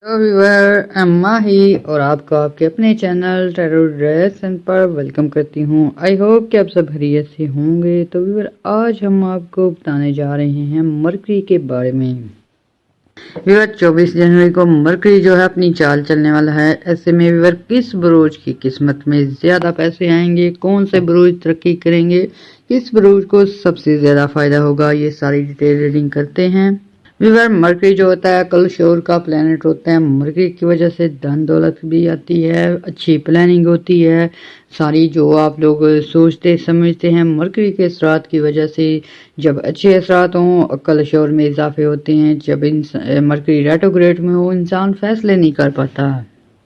तो व्यूअर अम्मा ही और आपको आपके अपने चैनल टैरो ड्रेसन पर वेलकम करती हूँ। आई होप कि आप सब खैरियत से होंगे। तो व्यूअर आज हम आपको बताने जा रहे हैं मरकरी के बारे में। व्यूअर 24 जनवरी को मरकरी जो है अपनी चाल चलने वाला है। ऐसे में व्यूअर किस बुरूज की किस्मत में ज़्यादा पैसे आएंगे, कौन से बुरूज तरक्की करेंगे, किस बुरूज को सबसे ज़्यादा फ़ायदा होगा, ये सारी डिटेल रीडिंग करते हैं। व्यूअर मरकरी जो होता है कल शोर का प्लेनेट होता है। मरकरी की वजह से धन दौलत भी आती है, अच्छी प्लानिंग होती है। सारी जो आप लोग सोचते समझते हैं मरकरी के असरात की वजह से जब अच्छे असरात हों कल शोर में इजाफे होते हैं। जब मरकरी रेट्रोग्रेड में हो इंसान फैसले नहीं कर पाता।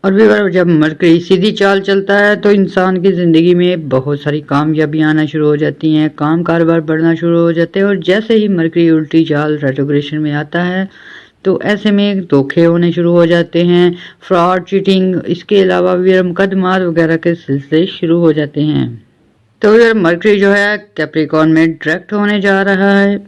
और भी जब मरकरी सीधी चाल चलता है तो इंसान की ज़िंदगी में बहुत सारी कामयाबियाँ आना शुरू हो जाती हैं, काम कारोबार बढ़ना शुरू हो जाते हैं। और जैसे ही मरकरी उल्टी चाल रेट्रोग्रेशन में आता है तो ऐसे में धोखे होने शुरू हो जाते हैं, फ्रॉड, चीटिंग, इसके अलावा भी मुकदमात वगैरह के सिलसिले शुरू हो जाते हैं। तो यार मरकरी जो है कैप्रिकॉर्न में डायरेक्ट होने जा रहा है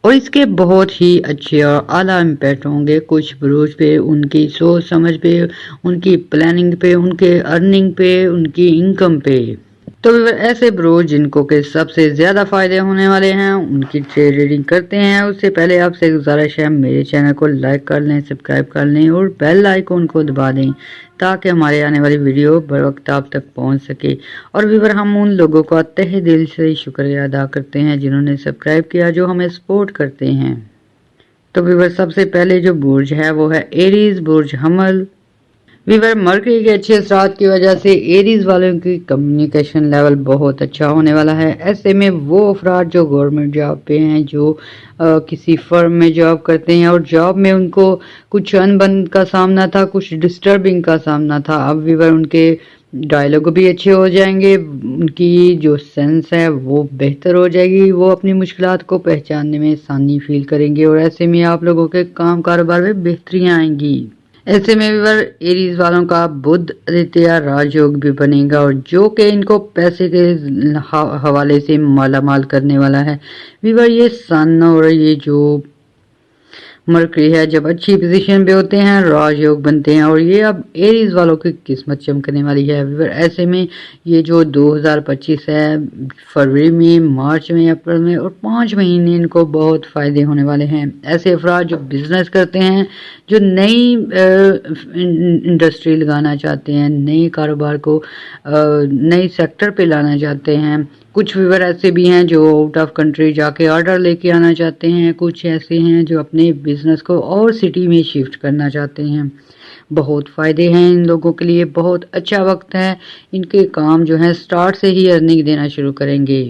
और इसके बहुत ही अच्छे और आला इम्पैक्ट होंगे कुछ बुरूज पे, उनकी सोच समझ पे, उनकी प्लानिंग पे, उनके अर्निंग पे, उनकी इनकम पे। तो ऐसे बुरूज जिनको के सबसे ज़्यादा फ़ायदे होने वाले हैं उनकी ट्रेड रीडिंग करते हैं। उससे पहले आपसे गुजारिश है मेरे चैनल को लाइक कर लें, सब्सक्राइब कर लें और बेल आइकन को दबा दें ताकि हमारे आने वाली वीडियो बर वक्त आप तक पहुंच सके। और व्यूअर हम उन लोगों का तहे दिल से शुक्रिया अदा करते हैं जिन्होंने सब्सक्राइब किया, जो हमें सपोर्ट करते हैं। तो व्यूअर सबसे पहले जो बुर्ज है वो है एरीज बुर्ज हमल। व्यूअर मरकरी के अच्छे असरात की वजह से एरीज वालों की कम्युनिकेशन लेवल बहुत अच्छा होने वाला है। ऐसे में वो अफराद जो गवर्नमेंट जॉब पे हैं, जो किसी फर्म में जॉब करते हैं और जॉब में उनको कुछ अनबन का सामना था, कुछ डिस्टर्बिंग का सामना था, अब व्यूअर उनके डायलॉग भी अच्छे हो जाएंगे, उनकी जो सेंस है वो बेहतर हो जाएगी, वो अपनी मुश्किलात को पहचानने में आसानी फील करेंगे और ऐसे में आप लोगों के काम कारोबार में बेहतरियाँ आएंगी। ऐसे में व्यूअर एरीज वालों का बुध आदित्य राजयोग भी बनेगा और जो कि इनको पैसे के हवाले से मालामाल करने वाला है। व्यूअर ये सन और ये जो मरकरी है जब अच्छी पोजीशन पे होते हैं राजयोग बनते हैं और ये अब एरीज वालों की किस्मत चमकने वाली है। व्यूअर ऐसे में ये जो 2025 है फरवरी में, मार्च में, अप्रैल में और 5 महीने इनको बहुत फ़ायदे होने वाले हैं। ऐसे अफराद जो बिज़नेस करते हैं, जो नई इंडस्ट्री लगाना चाहते हैं, नए कारोबार को नई सेक्टर पे लाना चाहते हैं। कुछ व्यूअर ऐसे भी हैं जो आउट ऑफ कंट्री जाके ऑर्डर लेके आना चाहते हैं, कुछ ऐसे हैं जो अपने बिजनेस को और सिटी में शिफ्ट करना चाहते हैं। बहुत फ़ायदे हैं इन लोगों के लिए, बहुत अच्छा वक्त है, इनके काम जो है स्टार्ट से ही अर्निंग देना शुरू करेंगे।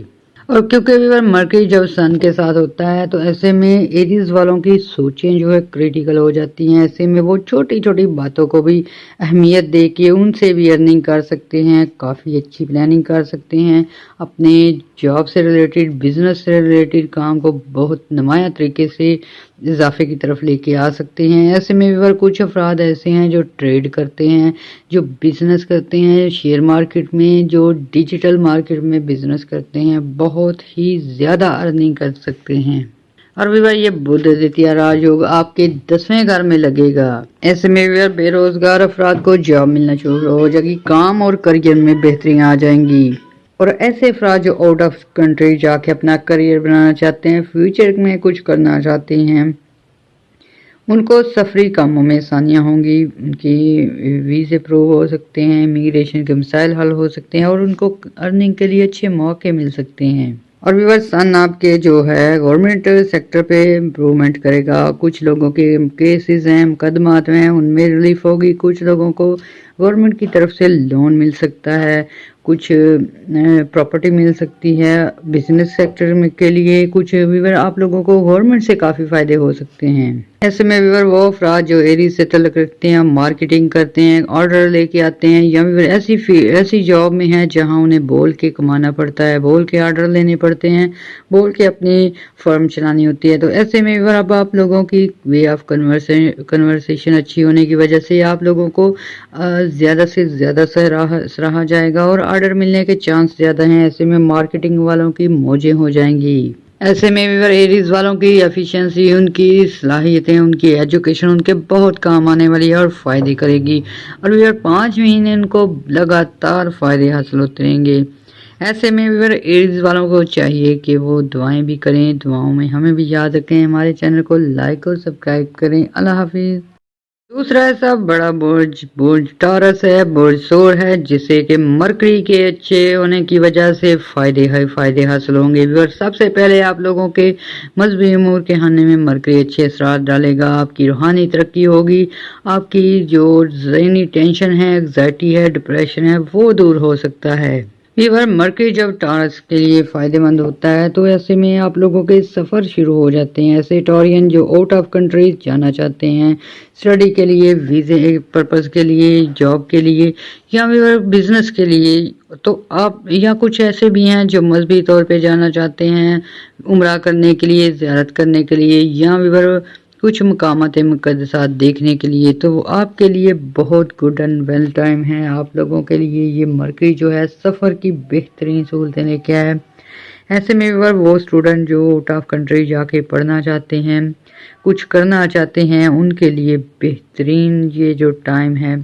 और क्योंकि व्यूअर मरकरी जब सन के साथ होता है तो ऐसे में एरीज वालों की सोचें जो है क्रिटिकल हो जाती हैं। ऐसे में वो छोटी छोटी बातों को भी अहमियत दे के उनसे भी अर्निंग कर सकते हैं, काफ़ी अच्छी प्लानिंग कर सकते हैं, अपने जॉब से रिलेटेड, बिजनेस से रिलेटेड काम को बहुत नुमाया तरीके से इजाफे की तरफ लेके आ सकते हैं। ऐसे में व्यूअर कुछ अफराद ऐसे हैं जो ट्रेड करते हैं, जो बिजनेस करते हैं शेयर मार्केट में, जो डिजिटल मार्केट में बिजनेस करते हैं, बहुत ही ज़्यादा अर्निंग कर सकते हैं। और व्यूअर ये बुध आदित्य राजयोग आपके 10वें घर में लगेगा। ऐसे में व्यूअर बेरोजगार अफराद को जॉब मिलना शुरू हो जाएगी, काम और करियर में बेहतरियाँ आ जाएंगी। और ऐसे अफराद जो आउट ऑफ कंट्री जाके अपना करियर बनाना चाहते हैं, फ्यूचर में कुछ करना चाहते हैं, उनको सफरी कामों में आसानियाँ होंगी, उनकी वीज़े अप्रूव हो सकते हैं, इमिग्रेशन के मसाइल हल हो सकते हैं और उनको अर्निंग के लिए अच्छे मौके मिल सकते हैं। और व्यूअर सन आपके जो है गवर्नमेंट सेक्टर पे इम्प्रूवमेंट करेगा। कुछ लोगों के केसेस हैं, मुकदमात हैं, उनमें रिलीफ होगी। कुछ लोगों को गवर्नमेंट की तरफ से लोन मिल सकता है, कुछ प्रॉपर्टी मिल सकती है बिजनेस सेक्टर में के लिए। कुछ व्यूअर आप लोगों को गवर्नमेंट से काफ़ी फ़ायदे हो सकते हैं। ऐसे में व्यूअर वो अफराद जो एरीज से तल्लुक़ रखते हैं, मार्केटिंग करते हैं, ऑर्डर लेके आते हैं, या व्यूअर ऐसी जॉब में है जहां उन्हें बोल के कमाना पड़ता है, बोल के ऑर्डर लेने पड़ते हैं, बोल के अपनी फर्म चलानी होती है। तो ऐसे में व्यूअर अब आप लोगों की वे ऑफ कन्वर्सेशन अच्छी होने की वजह से आप लोगों को ज़्यादा से ज़्यादा सराहा जाएगा और ऑर्डर मिलने के चांस ज़्यादा हैं। ऐसे में मार्केटिंग वालों की मौजें हो जाएंगी। ऐसे में व्यूअर एरीज वालों की एफिशिएंसी, उनकी सलाहियतें, उनकी एजुकेशन उनके बहुत काम आने वाली है और फ़ायदे करेगी। और व्यूअर 5 महीने उनको लगातार फ़ायदे हासिल होते रहेंगे। ऐसे में व्यूअर एरीज वालों को चाहिए कि वो दुआएं भी करें, दुआओं में हमें भी याद रखें। हमारे चैनल को लाइक और सब्सक्राइब करें। अल्लाह हाफिज़। दूसरा ऐसा बड़ा बुर्ज बुर्ज टॉरस है, बुर्ज सोर है, जिसे कि मरकरी के अच्छे होने की वजह से फायदे हासिल होंगे। और सबसे पहले आप लोगों के मजहबी उमूर के खाने में मरकरी अच्छे असरात डालेगा। आपकी रूहानी तरक्की होगी, आपकी जो ज़हनी टेंशन है, एग्जाइटी है, डिप्रेशन है, वो दूर हो सकता है। फीवर मरकरी जब टॉरस के लिए फ़ायदेमंद होता है तो ऐसे में आप लोगों के सफ़र शुरू हो जाते हैं। ऐसे टॉरियन जो आउट ऑफ कंट्री जाना चाहते हैं स्टडी के लिए, वीज़े पर्पज़ के लिए, जॉब के लिए या फिर बिज़नेस के लिए, तो आप या कुछ ऐसे भी हैं जो मजहबी तौर पे जाना चाहते हैं उम्रा करने के लिए, ज़ियारत करने के लिए या फिर कुछ मकामात मुक़द्दसात देखने के लिए, तो आपके लिए बहुत गुड एंड वेल टाइम है। आप लोगों के लिए ये मरकरी जो है सफ़र की बेहतरीन सहूलतें लेके आया है। ऐसे में वो स्टूडेंट जो आउट ऑफ कंट्री जाके पढ़ना चाहते हैं, कुछ करना चाहते हैं, उनके लिए बेहतरीन ये जो टाइम है।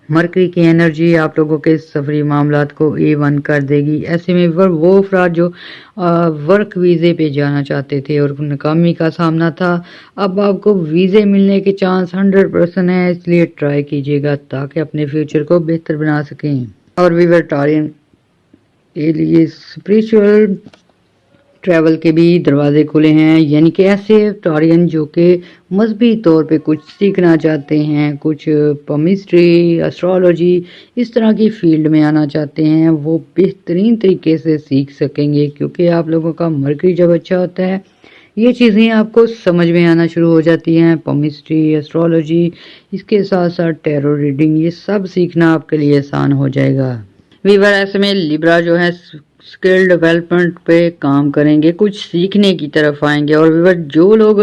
मरकरी की एनर्जी आप लोगों के सफरी मामलात को A1 कर देगी। ऐसे में वो अफराद जो वर्क वीज़े पे जाना चाहते थे और नाकामी का सामना था, अब आपको वीज़े मिलने के चांस 100% है, इसलिए ट्राई कीजिएगा ताकि अपने फ्यूचर को बेहतर बना सकें। और विवर्टारियन के लिए स्पिरिचुअल ट्रैवल के भी दरवाजे खुले हैं, यानी कि ऐसे टॉरियन जो कि मजहबी तौर पे कुछ सीखना चाहते हैं, कुछ पमिस्ट्री, एस्ट्रोलॉजी, इस तरह की फील्ड में आना चाहते हैं, वो बेहतरीन तरीके से सीख सकेंगे। क्योंकि आप लोगों का मरकरी जब अच्छा होता है, ये चीज़ें आपको समझ में आना शुरू हो जाती हैं। पमिस्ट्री, एस्ट्रोलॉजी, इसके साथ साथ टैरो रीडिंग, ये सब सीखना आपके लिए आसान हो जाएगा। वीवर ऐसे में लिब्रा जो है स्किल डेवलपमेंट पे काम करेंगे, कुछ सीखने की तरफ आएंगे। और वीवर जो लोग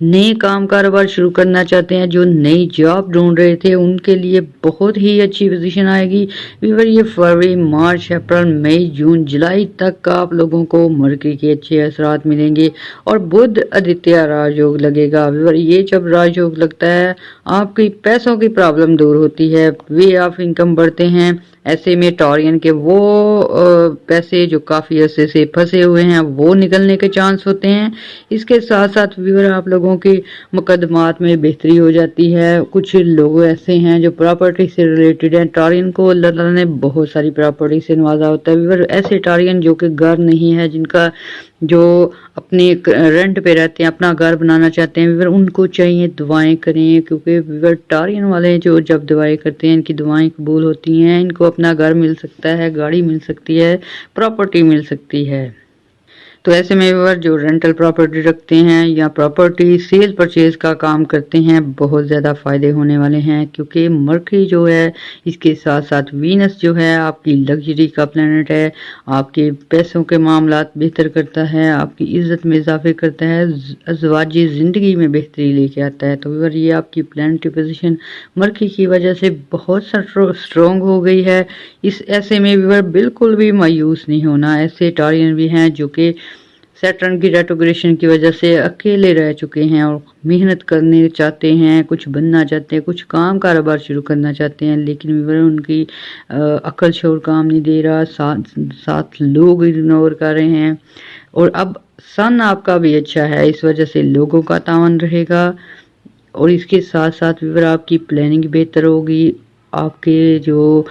नए काम कारोबार शुरू करना चाहते हैं, जो नई जॉब ढूंढ रहे थे, उनके लिए बहुत ही अच्छी पोजीशन आएगी। वीवर ये फरवरी, मार्च, अप्रैल, मई, जून, जुलाई तक का आप लोगों को मरकरी के अच्छे असरात मिलेंगे। और बुध आदित्य राजयोग लगेगा। वीवर ये जब राजयोग लगता है, आपकी पैसों की प्रॉब्लम दूर होती है, वे ऑफ इनकम बढ़ते हैं। ऐसे में टॉरियन के वो पैसे जो काफ़ी अरसे से फंसे हुए हैं, वो निकलने के चांस होते हैं। इसके साथ साथ व्यूअर आप लोगों के मुकदमात में बेहतरी हो जाती है। कुछ लोग ऐसे हैं जो प्रॉपर्टी से रिलेटेड हैं, टॉरियन को अल्लाह ताला ने बहुत सारी प्रॉपर्टी से नवाजा होता है। व्यूअर ऐसे टॉरियन जो कि घर नहीं है, जिनका जो अपने रेंट पे रहते हैं, अपना घर बनाना चाहते हैं, व्यूअर उनको चाहिए दुआएं करें। क्योंकि व्यूअर टॉरियन वाले जो जब दुआएं करते हैं, इनकी दुआएं कबूल होती हैं, इनको अपना घर मिल सकता है, गाड़ी मिल सकती है, प्रॉपर्टी मिल सकती है। तो ऐसे में व्यूअर जो रेंटल प्रॉपर्टी रखते हैं या प्रॉपर्टी सेल परचेज का काम करते हैं, बहुत ज़्यादा फ़ायदे होने वाले हैं। क्योंकि मरकरी जो है, इसके साथ साथ वीनस जो है, आपकी लग्जरी का प्लैनेट है, आपके पैसों के मामलात बेहतर करता है, आपकी इज्जत में इजाफे करता है, अज़वाजी ज़िंदगी में बेहतरी लेके आता है। तो व्यूअर ये आपकी प्लैनेटरी पोजीशन मरकरी की वजह से बहुत स्ट्रॉन्ग हो गई है। इस ऐसे में व्यूअर बिल्कुल भी मायूस नहीं होना। ऐसे टॉरियन भी हैं जो कि सैटर्न की रेट्रोग्रेशन की वजह से अकेले रह चुके हैं और मेहनत करने चाहते हैं, कुछ बनना चाहते हैं, कुछ काम कारोबार शुरू करना चाहते हैं, लेकिन व्यूअर उनकी अक्ल शोर काम नहीं दे रहा, साथ लोग इग्नोर कर रहे हैं। और अब सन आपका भी अच्छा है, इस वजह से लोगों का तावन रहेगा। और इसके साथ साथ व्यूअर आपकी प्लानिंग बेहतर होगी, आपके जो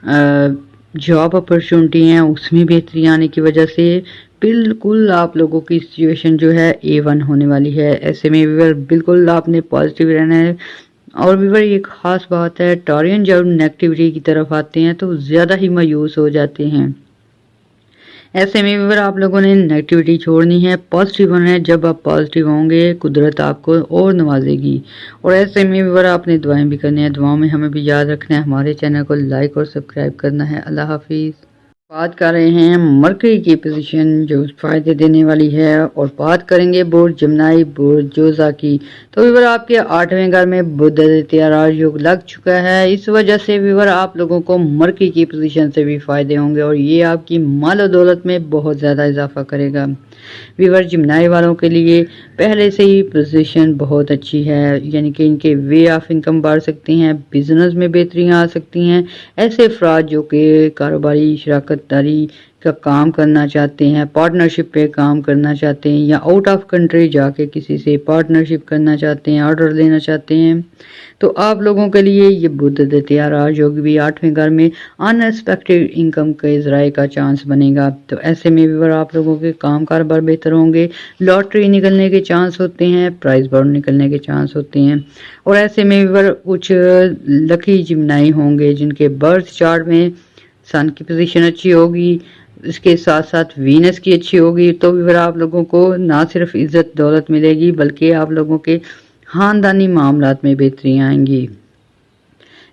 जॉब अपॉर्चुनिटी हैं उसमें बेहतरी आने की वजह से बिल्कुल आप लोगों की सिचुएशन जो है A1 होने वाली है। ऐसे में व्यूअर बिल्कुल आपने पॉजिटिव रहना है। और व्यूअर एक ख़ास बात है, टॉरियन जब नेगेटिविटी की तरफ आते हैं तो ज़्यादा ही मायूस हो जाते हैं। ऐसे में व्यूअर आप लोगों ने नेगेटिविटी छोड़नी है, पॉजिटिव होना है। जब आप पॉजिटिव होंगे, कुदरत आपको और नवाजेगी। और ऐसे में व्यूअर आपने दुआएं भी करनी है, दुआओं में हमें भी याद रखना है। हमारे चैनल को लाइक और सब्सक्राइब करना है। अल्लाह हाफिज़। बात कर रहे हैं मरकरी की पोजीशन जो फायदे देने वाली है, और बात करेंगे बुर्ज जमनाई बुर्ज जोजा की। तो व्यूअर आपके 8वें घर में बुध आदित्य राजयोग लग चुका है। इस वजह से व्यूअर आप लोगों को मरकरी की पोजीशन से भी फायदे होंगे और ये आपकी माल और दौलत में बहुत ज़्यादा इजाफा करेगा। व्यूअर जिमनाई वालों के लिए पहले से ही पोजीशन बहुत अच्छी है, यानी कि इनके वे ऑफ इनकम बढ़ सकती हैं, बिजनेस में बेहतरियाँ आ सकती हैं। ऐसे अफराद जो कि कारोबारी शराकत दारी का काम करना चाहते हैं, पार्टनरशिप पे काम करना चाहते हैं, या आउट ऑफ कंट्री जाके किसी से पार्टनरशिप करना चाहते हैं, ऑर्डर लेना चाहते हैं, तो आप लोगों के लिए ये बुध आदित्य राजयोग भी 8वें घर में अनएक्सपेक्टेड इनकम के जराए का चांस बनेगा। तो ऐसे में भी आप लोगों के काम कारोबार बेहतर होंगे, लॉटरी निकलने के चांस होते हैं, प्राइज बॉन्ड निकलने के चांस होते हैं। और ऐसे में भी कुछ लकी जिमनाई होंगे जिनके बर्थ चार्ट में सन की पोजीशन अच्छी होगी, इसके साथ साथ वीनस की अच्छी होगी, तो भी आप लोगों को ना सिर्फ इज्जत दौलत मिलेगी बल्कि आप लोगों के खानदानी मामलात में बेहतरी आएंगी।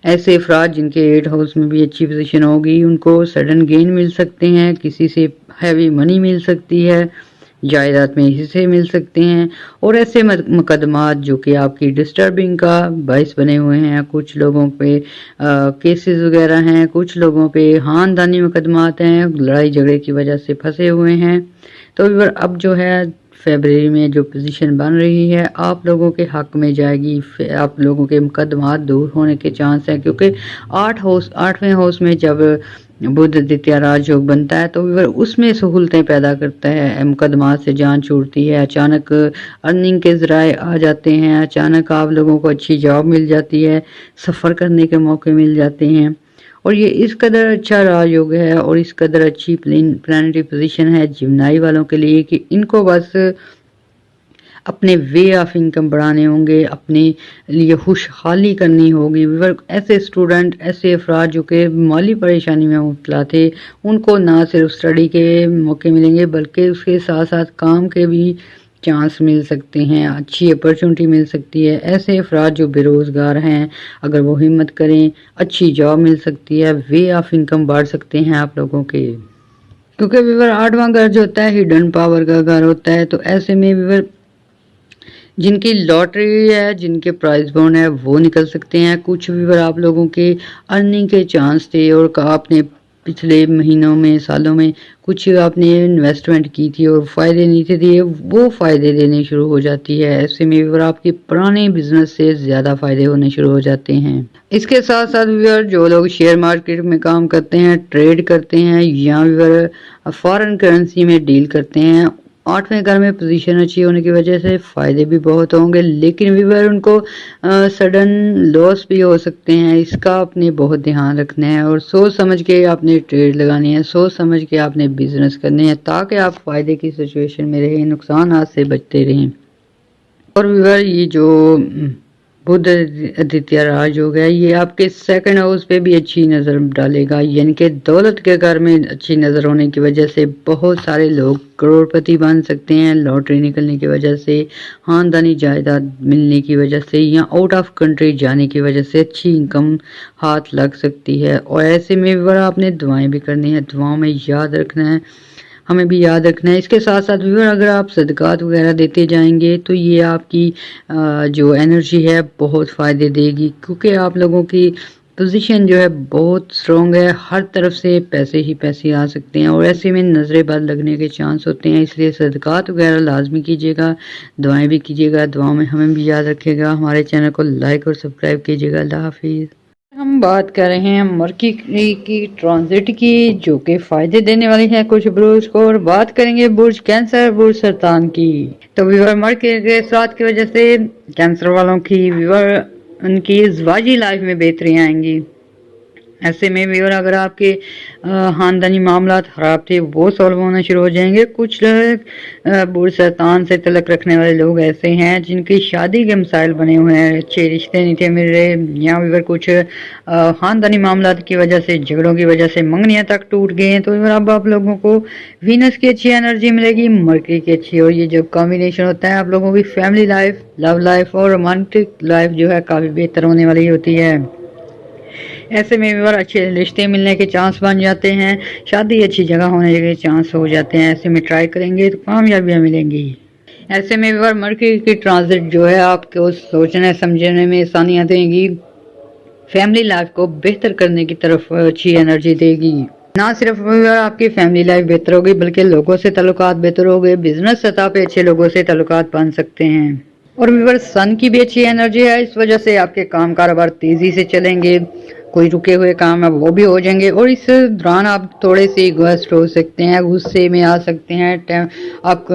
ऐसे अफराद जिनके 8 हाउस में भी अच्छी पोजीशन होगी उनको सडन गेन मिल सकते हैं, किसी से हैवी मनी मिल सकती है, जायदाद में हिस्से मिल सकते हैं। और ऐसे मुकदमात जो कि आपकी डिस्टर्बिंग का बाइस बने हुए हैं, कुछ लोगों पे केसेस वगैरह हैं, कुछ लोगों पे खानदानी मुकदमात हैं, लड़ाई झगड़े की वजह से फंसे हुए हैं, तो अब जो है फरवरी में जो पोजीशन बन रही है आप लोगों के हक में जाएगी। आप लोगों के मुकदमात दूर होने के चांस हैं, क्योंकि 8वें हाउस में जब बुध आदित्य राजयोग बनता है तो उसमें सहूलतें पैदा करता है, मुकदमात से जान छूटती है, अचानक अर्निंग के जराए आ जाते हैं, अचानक आप लोगों को अच्छी जॉब मिल जाती है, सफ़र करने के मौके मिल जाते हैं। और ये इस कदर अच्छा राजयोग है और इस कदर अच्छी प्लानिटरी पोजीशन है जिमनाई वालों के लिए कि इनको बस अपने वे ऑफ इनकम बढ़ाने होंगे, अपने लिए खुशहाली करनी होगी। ऐसे स्टूडेंट, ऐसे अफराद जो कि माली परेशानी में मुब्तला थे, उनको ना सिर्फ स्टडी के मौके मिलेंगे बल्कि उसके साथ साथ काम के भी चांस मिल सकते हैं, अच्छी अपॉर्चुनिटी मिल सकती है। ऐसे अफराद जो बेरोज़गार हैं अगर वो हिम्मत करें अच्छी जॉब मिल सकती है, वे ऑफ इनकम बढ़ सकते हैं आप लोगों के। क्योंकि व्यूअर 8वां घर जो होता है हिडन पावर का घर होता है, तो ऐसे में व्यूअर जिनकी लॉटरी है, जिनके प्राइज बॉन्ड है वो निकल सकते हैं। कुछ व्यूअर आप लोगों के अर्निंग के चांस थे और आपने पिछले महीनों में सालों में कुछ आपने इन्वेस्टमेंट की थी और फ़ायदे नहीं थे दिए, वो फ़ायदे देने शुरू हो जाती है। ऐसे में व्यूअर आपके पुराने बिजनेस से ज़्यादा फ़ायदे होने शुरू हो जाते हैं। इसके साथ साथ व्यूअर जो लोग शेयर मार्केट में काम करते हैं, ट्रेड करते हैं, या व्यूअर फॉरेन करेंसी में डील करते हैं, 8वें घर में पोजीशन अच्छी होने की वजह से फ़ायदे भी बहुत होंगे, लेकिन व्यूअर उनको सडन लॉस भी हो सकते हैं। इसका आपने बहुत ध्यान रखना है और सोच समझ के आपने ट्रेड लगानी है, सोच समझ के आपने बिजनेस करने हैं ताकि आप फ़ायदे की सिचुएशन में रहें, नुकसान से बचते रहें। और व्यूअर ये जो बुध आदित्य राजयोग है ये आपके 2nd हाउस पे भी अच्छी नज़र डालेगा, यानी कि दौलत के घर में अच्छी नज़र होने की वजह से बहुत सारे लोग करोड़पति बन सकते हैं, लॉटरी निकलने की वजह से, खानदानी जायदाद मिलने की वजह से, या आउट ऑफ कंट्री जाने की वजह से अच्छी इनकम हाथ लग सकती है। और ऐसे में भी आपने दुआएं भी करनी है, दुआओं में याद रखना है, हमें भी याद रखना है। इसके साथ साथ भी अगर आप सदकात वगैरह देते जाएंगे तो ये आपकी जो एनर्जी है बहुत फ़ायदे देगी, क्योंकि आप लोगों की पोजीशन जो है बहुत स्ट्रॉन्ग है, हर तरफ से पैसे ही पैसे आ सकते हैं और ऐसे में नज़रें बद लगने के चांस होते हैं। इसलिए सदकात वगैरह लाजमी कीजिएगा, दुआएं भी कीजिएगा, दुआओं में हमें भी याद रखिएगा। हमारे चैनल को लाइक और सब्सक्राइब कीजिएगा। अल्लाह हाफिज़। हम बात कर रहे हैं मरकरी की ट्रांजिट की जो कि फायदे देने वाली है कुछ बुर्ज को, और बात करेंगे बुर्ज कैंसर, बुर्ज सरतान की। तो व्यूअर मरकरी के साथ की वजह से कैंसर वालों की व्यूअर उनकी ज़वाजी लाइफ में बेहतरी आएंगी। ऐसे में व्यूअर अगर आपके खानदानी मामलात ख़राब थे वो सॉल्व होना शुरू हो जाएंगे। कुछ बुर्ज सरतान से तलक रखने वाले लोग ऐसे हैं जिनकी शादी के मसाइल बने हुए हैं, अच्छे रिश्ते नहीं थे मिल रहे, या व्यूअर कुछ खानदानी मामलात की वजह से, झगड़ों की वजह से मंगनियाँ तक टूट गए हैं। तो अब आप लोगों को वीनस की अच्छी एनर्जी मिलेगी, मरकरी की अच्छी, और ये जब कॉम्बिनेशन होता है आप लोगों की फैमिली लाइफ, लव लाइफ और रोमांटिक लाइफ जो है काफ़ी बेहतर होने वाली होती है। ऐसे में व्यूअर अच्छे रिश्ते मिलने के चांस बन जाते हैं, शादी अच्छी जगह होने के चांस हो जाते हैं। ऐसे में ट्राई करेंगे तो कामयाबियाँ मिलेंगी। ऐसे में व्यूअर मरकरी की ट्रांजिट जो है आपको सोचने समझने में आसानियाँ देगी, फैमिली लाइफ को बेहतर करने की तरफ अच्छी एनर्जी देगी। ना सिर्फ आपकी फैमिली लाइफ बेहतर होगी बल्कि लोगों से ताल्लुकात बेहतर होंगे, बिजनेस सतह पे अच्छे लोगों से ताल्लुकात बन सकते हैं। और व्यूअर सन की भी अच्छी एनर्जी है, इस वजह से आपके काम कारोबार तेजी से चलेंगे, कोई रुके हुए काम है वो भी हो जाएंगे। और इस दौरान आप थोड़े से इगोइस्ट हो सकते हैं, गुस्से में आ सकते हैं, आप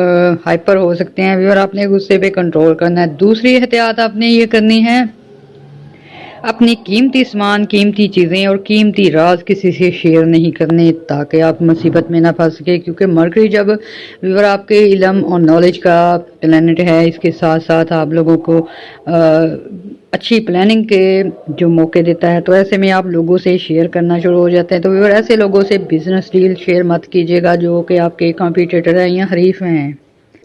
हाइपर हो सकते हैं। व्यूअर आपने गुस्से पे कंट्रोल करना है। दूसरी एहतियात आपने ये करनी है, अपनी कीमती सामान, कीमती चीज़ें और कीमती राज किसी से शेयर नहीं करने ताकि आप मुसीबत में ना फंस सके। क्योंकि मरकरी जब व्यूअर आपके इल्म और नॉलेज का प्लैनेट है, इसके साथ साथ आप लोगों को अच्छी प्लानिंग के जो मौके देता है, तो ऐसे में आप लोगों से शेयर करना शुरू हो जाते हैं। तो व्यूअर ऐसे लोगों से बिजनेस डील शेयर मत कीजिएगा जो कि आपके कॉम्पिटिटर हैं या हरीफ हैं।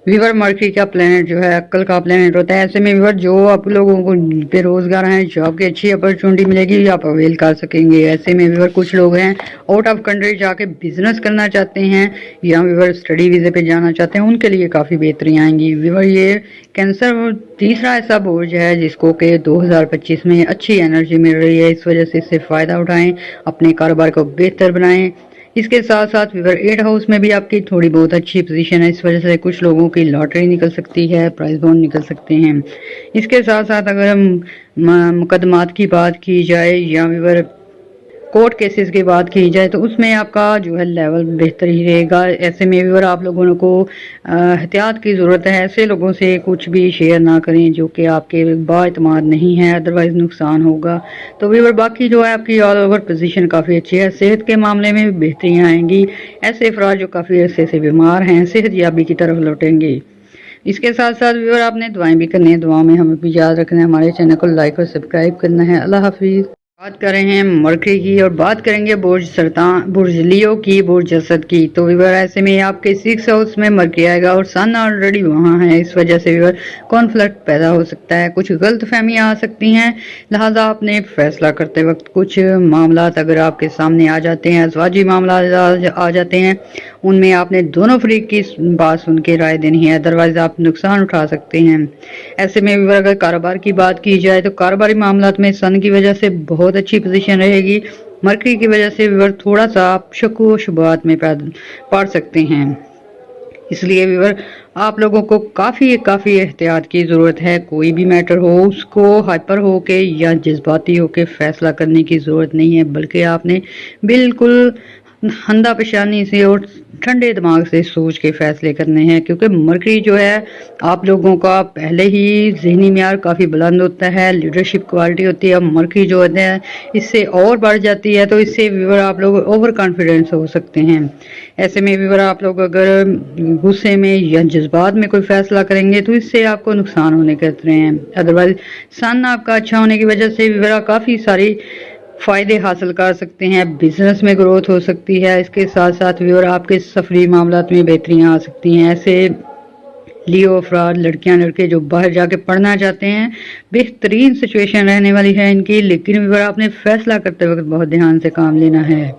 व्यूअर मरकरी का प्लेनेट जो है अक्ल का प्लेनेट होता है। ऐसे में व्यूअर जो आप लोगों को बेरोजगार हैं, जॉब की अच्छी अपॉर्चुनिटी मिलेगी, आप अवेल कर सकेंगे। ऐसे में व्यूअर कुछ लोग हैं आउट ऑफ कंट्री जाके बिजनेस करना चाहते हैं या व्यूअर स्टडी वीजे पे जाना चाहते हैं, उनके लिए काफ़ी बेहतरियाँ आएंगी। व्यूअर ये कैंसर तीसरा ऐसा बोझ है जिसको कि 2025 में अच्छी एनर्जी मिल रही है, इस वजह से इससे फ़ायदा उठाएं, अपने कारोबार को बेहतर बनाएं। इसके साथ साथ व्यूअर 8 हाउस में भी आपकी थोड़ी बहुत अच्छी पोजीशन है, इस वजह से कुछ लोगों की लॉटरी निकल सकती है, प्राइज बॉन्ड निकल सकते हैं। इसके साथ साथ अगर हम मुकदमात की बात की जाए या व्यूअर कोर्ट केसेस की बात की जाए तो उसमें आपका जो है लेवल बेहतर ही रहेगा। ऐसे में व्यूअर आप लोगों को एहतियात की ज़रूरत है, ऐसे लोगों से कुछ भी शेयर ना करें जो कि आपके बाएतमाद नहीं है, अदरवाइज़ नुकसान होगा। तो व्यूअर बाकी जो है आपकी ऑल ओवर पोजीशन काफ़ी अच्छी है, सेहत के मामले में भी बेहतरियाँ आएंगी। ऐसे अफराद जो काफ़ी अरसे से बीमार हैं सेहत याबी की तरफ लौटेंगे। इसके साथ साथ व्यूअर आपने दुआएं भी करनी है, दुआ में हमें भी याद रखना है, हमारे चैनल को लाइक और सब्सक्राइब करना है। अल्लाह हाफिज़। बात कर रहे हैं मरकरी की और बात करेंगे बुर्ज सरतान, बुर्ज लियो की, बुर्ज असद की। तो व्यूअर ऐसे में आपके 6 हाउस में मरकरी आएगा और सन ऑलरेडी वहाँ है, इस वजह से व्यूअर कॉन्फ्लिक्ट पैदा हो सकता है, कुछ गलत फहमियाँ आ सकती हैं। लिहाजा आपने फैसला करते वक्त कुछ मामला अगर आपके सामने आ जाते हैं, अज़वाजी मामला आ जाते हैं, उनमें आपने दोनों फरीक की बात सुन के राय देनी है, अदरवाइज आप नुकसान उठा सकते हैं। ऐसे में व्यूअर अगर कारोबार की बात की जाए तो कारोबारी मामला में सन की वजह से बहुत अच्छी पोजीशन रहेगी, मरकरी की वजह से व्यूअर थोड़ा सा आप शक व शुबहात में पड़ सकते हैं। इसलिए व्यूअर आप लोगों को काफ़ी एहतियात की ज़रूरत है। कोई भी मैटर हो उसको हाइपर हो के या जज्बाती हो के फैसला करने की ज़रूरत नहीं है, बल्कि आपने बिल्कुल हंदा पेशानी से और ठंडे दिमाग से सोच के फैसले करने हैं। क्योंकि मरकरी जो है आप लोगों का पहले ही जहनी म्यार काफ़ी बुलंद होता है, लीडरशिप क्वालिटी होती है, मरकरी जो होते हैं इससे और बढ़ जाती है, तो इससे व्यूअर आप लोग ओवर कॉन्फिडेंस हो सकते हैं। ऐसे में व्यूअर आप लोग अगर गुस्से में या जज्बात में कोई फैसला करेंगे तो इससे आपको नुकसान होने के खतरे हैं। अदरवाइज सन आपका अच्छा होने की वजह से व्यूअर काफ़ी सारी फ़ायदे हासिल कर सकते हैं, बिजनेस में ग्रोथ हो सकती है। इसके साथ साथ व्यूअर आपके सफरी मामलात में बेहतरियाँ आ सकती हैं। ऐसे लियो अफराद, लड़कियां लड़के जो बाहर जाके पढ़ना चाहते हैं, बेहतरीन सिचुएशन रहने वाली है इनकी, लेकिन व्यूअर आपने फैसला करते वक्त बहुत ध्यान से काम लेना है।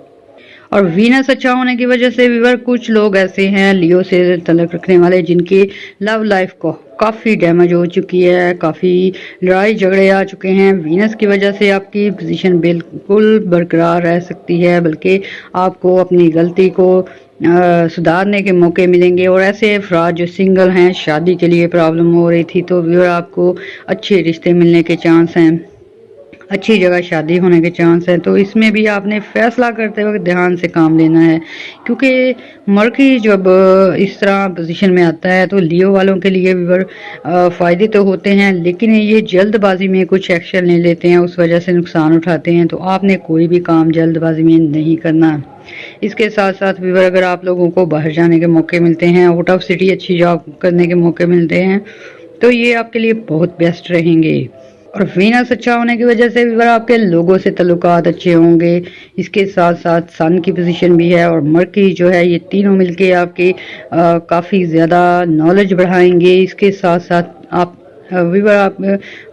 और वीनस अच्छा होने की वजह से व्यूअर कुछ लोग ऐसे हैं लियो से तल्लुक़ रखने वाले जिनकी लव लाइफ को काफ़ी डैमेज हो चुकी है, काफ़ी लड़ाई झगड़े आ चुके हैं। वीनस की वजह से आपकी पोजीशन बिल्कुल बरकरार रह सकती है, बल्कि आपको अपनी गलती को सुधारने के मौके मिलेंगे। और ऐसे अफराद जो सिंगल हैं, शादी के लिए प्रॉब्लम हो रही थी, तो व्यूअर आपको अच्छे रिश्ते मिलने के चांस हैं, अच्छी जगह शादी होने के चांस है। तो इसमें भी आपने फैसला करते वक्त ध्यान से काम लेना है, क्योंकि मरकरी जब इस तरह पोजीशन में आता है तो लियो वालों के लिए व्यूअर फ़ायदे तो होते हैं, लेकिन ये जल्दबाजी में कुछ एक्शन ले लेते हैं, उस वजह से नुकसान उठाते हैं। तो आपने कोई भी काम जल्दबाजी में नहीं करना। इसके साथ साथ व्यूअर अगर आप लोगों को बाहर जाने के मौके मिलते हैं, आउट ऑफ सिटी अच्छी जॉब करने के मौके मिलते हैं, तो ये आपके लिए बहुत बेस्ट रहेंगे। और वीनस अच्छा होने की वजह से व्यूअर आपके लोगों से ताल्लुकात अच्छे होंगे। इसके साथ साथ सन की पोजीशन भी है और मरकरी जो है, ये तीनों मिलके आपके काफ़ी ज़्यादा नॉलेज बढ़ाएंगे। इसके साथ साथ आप वीवर आप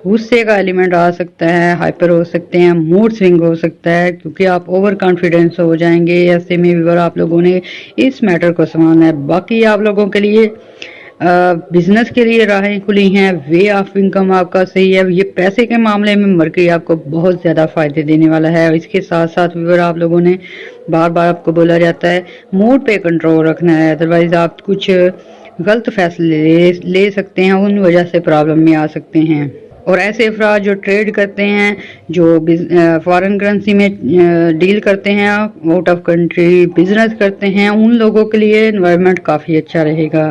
गुस्से का एलिमेंट आ सकता है, हाइपर हो सकते हैं, मूड स्विंग हो सकता है क्योंकि आप ओवर कॉन्फिडेंस हो जाएंगे। ऐसे में वीवर आप लोगों ने इस मैटर को संभालना है। बाकी आप लोगों के लिए बिजनेस के लिए राहें खुली हैं, वे ऑफ इनकम आपका सही है। ये पैसे के मामले में मरकरी आपको बहुत ज़्यादा फायदे देने वाला है। इसके साथ साथ वीवर आप लोगों ने बार बार आपको बोला जाता है मूड पे कंट्रोल रखना है, अदरवाइज आप कुछ गलत फैसले ले सकते हैं, उन वजह से प्रॉब्लम में आ सकते हैं। और ऐसे अफराद जो ट्रेड करते हैं, जो फॉरेन करेंसी में डील करते हैं, आउट ऑफ कंट्री बिजनेस करते हैं, उन लोगों के लिए एनवायरनमेंट काफ़ी अच्छा रहेगा।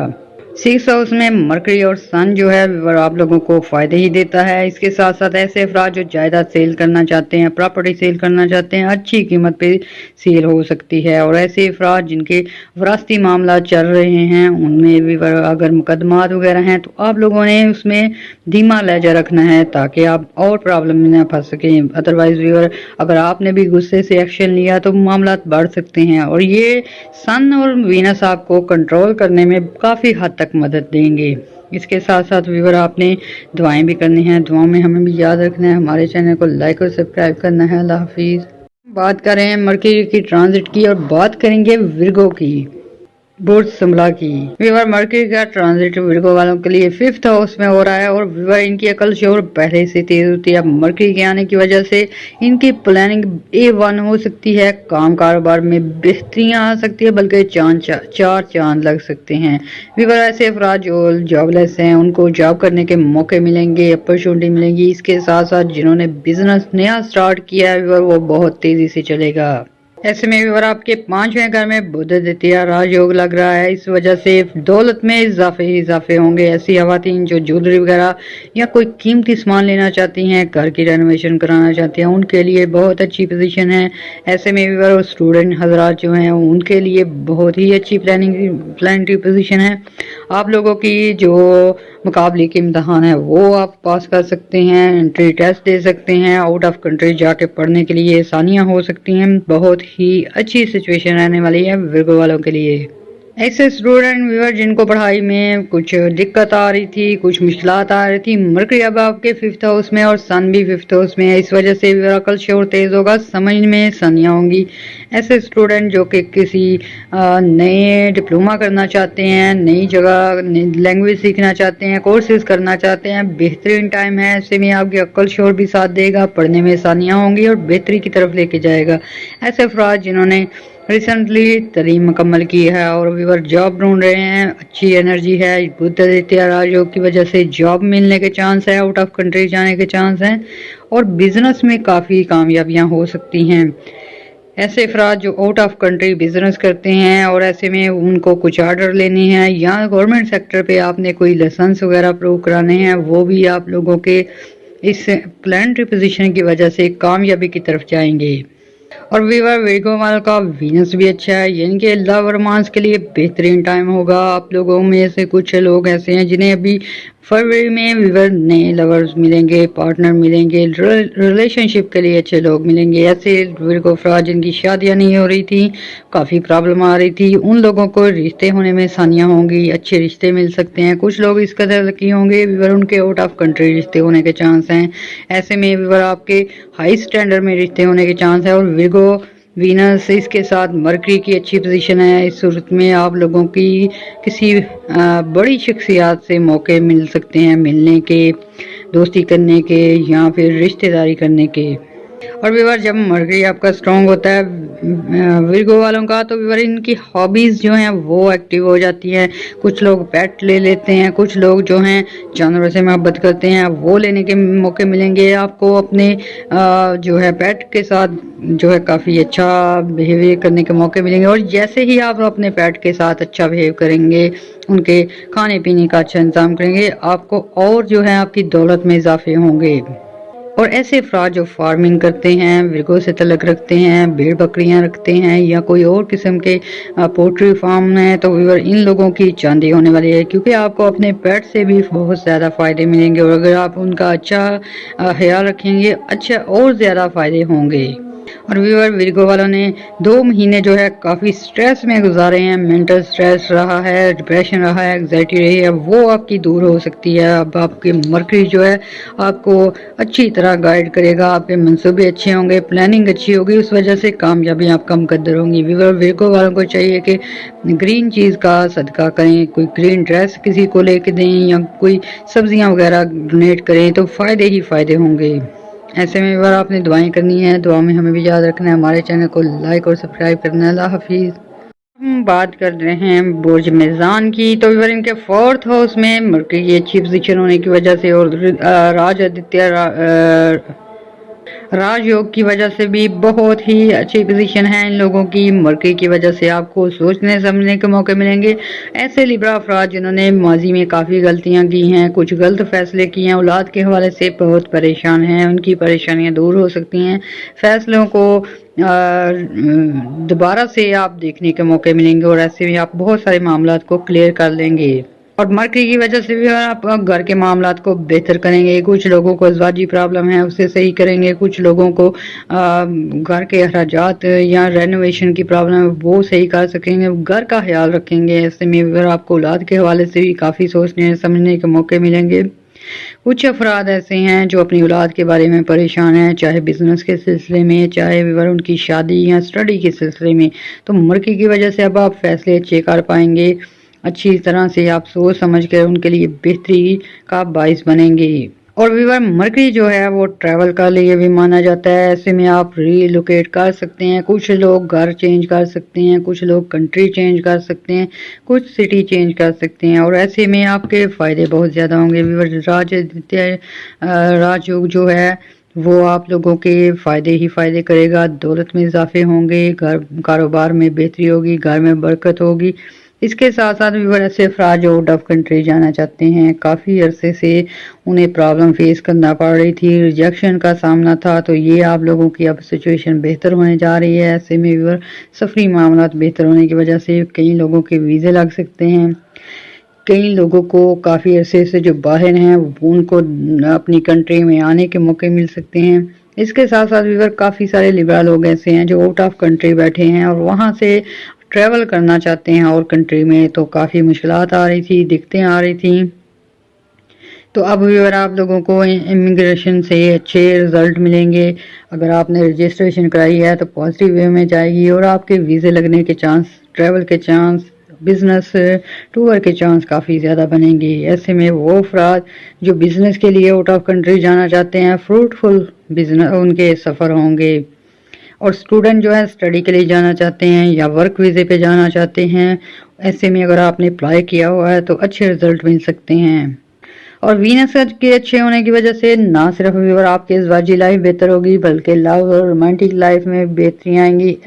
6th हाउस में मरकरी और सन जो है वो आप लोगों को फायदे ही देता है। इसके साथ साथ ऐसे अफराद जो जायदाद सेल करना चाहते हैं, प्रॉपर्टी सेल करना चाहते हैं, अच्छी कीमत पे सेल हो सकती है। और ऐसे अफराद जिनके वरासती मामला चल रहे हैं, उनमें भी अगर मुकदमात वगैरह हैं तो आप लोगों ने उसमें धीमा लहजा रखना है ताकि आप और प्रॉब्लम में ना फंस सकें। अदरवाइज व्यूअर अगर आपने भी गुस्से से एक्शन लिया तो मामला बढ़ सकते हैं। और ये सन और वीनस आपको कंट्रोल करने में काफ़ी हद तक मदद देंगे। इसके साथ साथ व्यूअर आपने दुआएं भी करनी है, दुआओं में हमें भी याद रखना है, हमारे चैनल को लाइक और सब्सक्राइब करना है। अल्लाह हाफिज़। बात करें मरकरी की ट्रांजिट की और बात करेंगे विर्गो की, बुर्ज संभला की। विवर मरकरी का ट्रांजिट विर्गो वालों के लिए 5th हाउस में हो रहा है और विवर इनकी अकल शोर पहले से तेज होती है। अब मरकरी के आने की वजह से इनकी प्लानिंग A1 हो सकती है, काम कारोबार में बेहतरियां आ सकती है, बल्कि चार चांद लग सकते हैं। विवर ऐसे अफराद जो जॉबलेस हैं उनको जॉब करने के मौके मिलेंगे, अपॉर्चुनिटी मिलेंगी। इसके साथ साथ जिन्होंने बिजनेस नया स्टार्ट किया है विवर वो बहुत तेजी से चलेगा। ऐसे में भी आपके 5वें घर में बुध द्वितीय राजयोग लग रहा है, इस वजह से दौलत में इजाफे होंगे। ऐसी खवातीन जो ज्वेलरी वगैरह या कोई कीमती सामान लेना चाहती हैं, घर की रेनोवेशन कराना चाहती हैं, उनके लिए बहुत अच्छी पोजीशन है। ऐसे में भी स्टूडेंट हजरात जो हैं उनके लिए बहुत ही अच्छी प्लानिंग पोजीशन है। आप लोगों की जो मुकाबले के इम्तहान है वो आप पास कर सकते हैं, एंट्री टेस्ट दे सकते हैं, आउट ऑफ कंट्री जाके पढ़ने के लिए आसानियां हो सकती हैं। बहुत ही अच्छी सिचुएशन रहने वाली है विर्गो वालों के लिए। ऐसे स्टूडेंट व्यूअर जिनको पढ़ाई में कुछ दिक्कत आ रही थी, कुछ मुश्किलात आ रही थी, मरकरी अब आपके 5th हाउस में और सन भी 5th हाउस में है, इस वजह से अकल शोर तेज होगा, समझ में आसानियाँ होंगी। ऐसे स्टूडेंट जो कि किसी नए डिप्लोमा करना चाहते हैं, नई जगह लैंग्वेज सीखना चाहते हैं, कोर्सेज करना चाहते हैं, बेहतरीन टाइम है। ऐसे में आपकी अकल शोर भी साथ देगा, पढ़ने में आसानियाँ होंगी और बेहतरी की तरफ लेके जाएगा। ऐसे अफराद जिन्होंने रिसेंटली तालीम मुकम्मल की है और व्यूअर जॉब ढूंढ रहे हैं, अच्छी एनर्जी है, बुध आदित्य राजयोग की वजह से जॉब मिलने के चांस है, आउट ऑफ कंट्री जाने के चांस हैं और बिजनेस में काफ़ी कामयाबियां हो सकती हैं। ऐसे अफराद जो आउट ऑफ कंट्री बिजनेस करते हैं और ऐसे में उनको कुछ आर्डर लेने हैं या गवर्नमेंट सेक्टर पे आपने कोई लाइसेंस वगैरह प्रूव कराने हैं, वो भी आप लोगों के इस प्लानिटरी पोजीशन की वजह से कामयाबी की तरफ जाएंगे। और वीवर विर्गो वालों का वीनस भी अच्छा है, यानी कि लव रोमांस के लिए बेहतरीन टाइम होगा। आप लोगों में से कुछ लोग ऐसे हैं जिन्हें अभी फरवरी में वीवर नए लवर्स मिलेंगे, पार्टनर मिलेंगे, रिलेशनशिप के लिए अच्छे लोग मिलेंगे। ऐसे विर्गो अफराद जिनकी शादियां नहीं हो रही थी, काफ़ी प्रॉब्लम आ रही थी, उन लोगों को रिश्ते होने में आसानियाँ होंगी, अच्छे रिश्ते मिल सकते हैं। कुछ लोग इस कदर लकी होंगे वीवर उनके आउट ऑफ कंट्री रिश्ते होने के चांस हैं। ऐसे में वीवर आपके हाई स्टैंडर्ड में रिश्ते होने के चांस है। और विर्गो वीनस इसके साथ मरकरी की अच्छी पोजीशन है। इस सूरत में आप लोगों की किसी बड़ी शख्सियात से मौके मिल सकते हैं मिलने के, दोस्ती करने के या फिर रिश्तेदारी करने के। और व्यूअर जब मरकरी आपका स्ट्रॉन्ग होता है विर्गो वालों का, तो व्यूअर इनकी हॉबीज़ जो हैं वो एक्टिव हो जाती हैं। कुछ लोग पेट ले लेते हैं, कुछ लोग जो हैं जानवरों से मोहब्बत करते हैं, वो लेने के मौके मिलेंगे आपको। अपने जो है पेट के साथ जो है काफ़ी अच्छा बिहेवियर करने के मौके मिलेंगे। और जैसे ही आप अपने पेट के साथ अच्छा बिहेव करेंगे, उनके खाने पीने का अच्छा इंतजाम करेंगे, आपको और जो है आपकी दौलत में इजाफे होंगे। और ऐसे अफराद जो फार्मिंग करते हैं, विर्गो से तलक रखते हैं, भेड़ बकरियां रखते हैं या कोई और किस्म के पोल्ट्री फार्म है, तो व्यूअर इन लोगों की चांदी होने वाली है, क्योंकि आपको अपने पेट से भी बहुत ज़्यादा फ़ायदे मिलेंगे। और अगर आप उनका अच्छा ख्याल रखेंगे, अच्छा और ज़्यादा फ़ायदे होंगे। اور व्यूअर विरगो वालों ने 2 महीने जो है काफ़ी स्ट्रेस में गुजारे हैं, मेंटल स्ट्रेस रहा है, डिप्रेशन रहा है, एग्जाइटी रही है, वो आपकी दूर हो सकती है। अब आपके मरकरी जो है आपको अच्छी तरह गाइड करेगा, आपके मंसूबे अच्छे होंगे, प्लानिंग अच्छी होगी, उस वजह से कामयाबी आपका मुकद्दर होंगी। व्यूअर विरगो वालों को चाहिए कि ग्रीन चीज़ का सदका करें, कोई ग्रीन ड्रेस किसी को लेके दें या कोई सब्जियां वगैरह डोनेट करें तो फ़ायदे ही फ़ायदे होंगे। ऐसे में एक बार आपने दुआएं करनी है, दुआ में हमें भी याद रखना है, हमारे चैनल को लाइक और सब्सक्राइब करना है। अल्लाह हाफिज़। हम बात कर रहे हैं बुर्ज मेज़ान की। तो इवर इनके 4th हाउस में मरकरी की अच्छी पोजीशन होने की वजह से और राज आदित्य राजयोग की वजह से भी बहुत ही अच्छी पोजीशन है इन लोगों की। मरकरी की वजह से आपको सोचने समझने के मौके मिलेंगे। ऐसे लिब्रा अफराद जिन्होंने माजी में काफ़ी गलतियां की हैं, कुछ गलत फैसले किए हैं, औलाद के हवाले से बहुत परेशान हैं, उनकी परेशानियां दूर हो सकती हैं। फैसलों को दोबारा से आप देखने के मौके मिलेंगे और ऐसे में आप बहुत सारे मामलात को क्लियर कर लेंगे। और मरकरी की वजह से भी आप घर के मामलात को बेहतर करेंगे। कुछ लोगों को अज़वाजी प्रॉब्लम है उसे सही करेंगे, कुछ लोगों को घर के अखराजात या रेनोवेशन की प्रॉब्लम है वो सही कर सकेंगे, घर का ख्याल रखेंगे। ऐसे में अगर आपको औलाद के हवाले से भी काफ़ी सोचने समझने के मौके मिलेंगे। कुछ अफराद ऐसे हैं जो अपनी औलाद के बारे में परेशान हैं, चाहे बिजनेस के सिलसिले में, चाहे उनकी शादी या स्टडी के सिलसिले में। तो मरकरी की वजह से अब आप फैसले अच्छे कर पाएंगे, अच्छी तरह से आप सोच समझ कर उनके लिए बेहतरी का बाइस बनेंगे। और व्यूअर मरकरी जो है वो ट्रैवल का लिए भी माना जाता है। ऐसे में आप रीलोकेट कर सकते हैं, कुछ लोग घर चेंज कर सकते हैं, कुछ लोग कंट्री चेंज कर सकते हैं, कुछ सिटी चेंज कर सकते हैं और ऐसे में आपके फ़ायदे बहुत ज़्यादा होंगे। व्यूअर राजयोग जो है वो आप लोगों के फ़ायदे ही फ़ायदे करेगा, दौलत में इजाफे होंगे, घर कारोबार में बेहतरी होगी, घर में बरकत होगी। इसके साथ साथ व्यूअर ऐसे अफराद जो आउट ऑफ कंट्री जाना चाहते हैं, काफ़ी अरसे से उन्हें प्रॉब्लम फेस करना पड़ रही थी, रिजेक्शन का सामना था, तो ये आप लोगों की अब सिचुएशन बेहतर होने जा रही है। ऐसे में व्यूअर सफरी मामलात बेहतर होने की वजह से कई लोगों के वीज़े लग सकते हैं, कई लोगों को काफ़ी अरसे से जो बाहर हैं उनको अपनी कंट्री में आने के मौके मिल सकते हैं। इसके साथ साथ व्यूअर काफ़ी सारे लिबरल लोग ऐसे हैं जो आउट ऑफ कंट्री बैठे हैं और वहाँ से ट्रैवल करना चाहते हैं और कंट्री में, तो काफ़ी मुश्किलात आ रही थी, दिक्कतें आ रही थी। तो अब व्यूअर आप लोगों को इमिग्रेशन से अच्छे रिजल्ट मिलेंगे। अगर आपने रजिस्ट्रेशन कराई है तो पॉजिटिव वे में जाएगी और आपके वीज़े लगने के चांस, ट्रैवल के चांस, बिजनेस टूर के चांस काफ़ी ज़्यादा बनेंगे। ऐसे में वो अफराद जो बिजनेस के लिए आउट ऑफ कंट्री जाना चाहते हैं, फ्रूटफुल बिजनेस उनके सफ़र होंगे। और स्टूडेंट जो है स्टडी के लिए जाना चाहते हैं या वर्क वीज़े पे जाना चाहते हैं, ऐसे में अगर आपने अप्लाई किया हुआ है तो अच्छे रिजल्ट मिल सकते हैं। और वीनस के अच्छे होने की वजह से ना सिर्फ व्यूअर आपकी अज़वाजी लाइफ बेहतर होगी बल्कि लव और रोमांटिक लाइफ में बेहतरी आएंगी।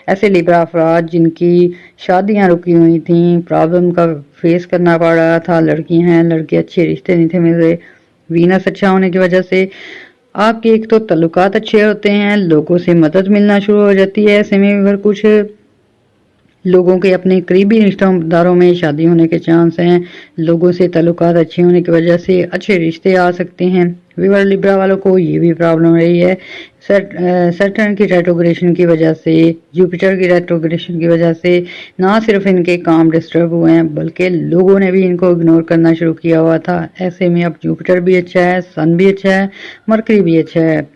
ऐसे लिब्रा अफराद जिनकी शादियां रुकी हुई थी, प्रॉब्लम का फेस करना पड़ रहा था, लड़कियां हैं लड़के अच्छे रिश्ते नहीं थे मिल रहे, वीनस अच्छा होने की वजह से आपके एक तो तल्लुकात अच्छे होते हैं, लोगों से मदद मिलना शुरू हो जाती है। ऐसे में अगर कुछ लोगों के अपने करीबी रिश्तेदारों में शादी होने के चांस हैं, लोगों से ताल्लुकात अच्छे होने की वजह से अच्छे रिश्ते आ सकते हैं। व्यूअर लिब्रा वालों को ये भी प्रॉब्लम रही है, सैटर्न की रेट्रोग्रेशन की वजह से, जुपिटर की रेट्रोग्रेशन की वजह से ना सिर्फ इनके काम डिस्टर्ब हुए हैं बल्कि लोगों ने भी इनको इग्नोर करना शुरू किया हुआ था। ऐसे में अब जुपिटर भी अच्छा है, सन भी अच्छा है, मरकरी भी अच्छा है,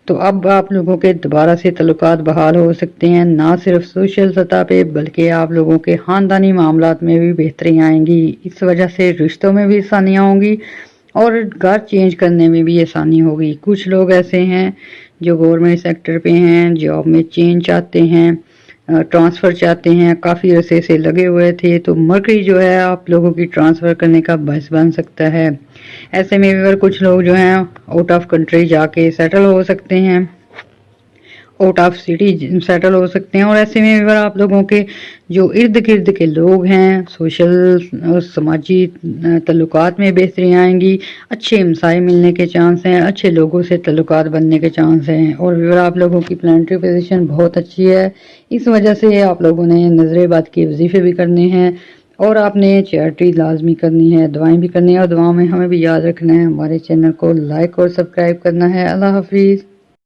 तो अब आप लोगों के दोबारा से तल्लुकात बहाल हो सकते हैं। ना सिर्फ सोशल सतह पे बल्कि आप लोगों के ख़ानदानी मामलात में भी बेहतरी आएंगी। इस वजह से रिश्तों में भी आसानियाँ होंगी और घर चेंज करने में भी आसानी होगी। कुछ लोग ऐसे हैं जो गवर्नमेंट सेक्टर पे हैं, जॉब में चेंज चाहते हैं, ट्रांसफ़र चाहते हैं, काफ़ी अरसे से लगे हुए थे, तो मरकरी जो है आप लोगों की ट्रांसफ़र करने का बायस बन सकता है। ऐसे में अगर कुछ लोग जो हैं आउट ऑफ कंट्री जाके सेटल हो सकते हैं, आउट ऑफ सिटी सेटल हो सकते हैं। और ऐसे में अगर आप लोगों के जो इर्द गिर्द के लोग हैं, सोशल समाजी तल्लुकात में बेहतरी आएंगी, अच्छे मसाए मिलने के चांस हैं, अच्छे लोगों से तल्लुकात बनने के चांस हैं। और अगर आप लोगों की प्लानिटरी पोजीशन बहुत अच्छी है, इस वजह से आप लोगों ने नजरेबाद के वजीफे भी करने हैं और आपने चैरिटी लाजमी करनी है, दुआएं भी करनी है और दुआओं में हमें भी याद रखना है। हमारे चैनल को लाइक और सब्सक्राइब करना है। अल्लाह हाफिज़।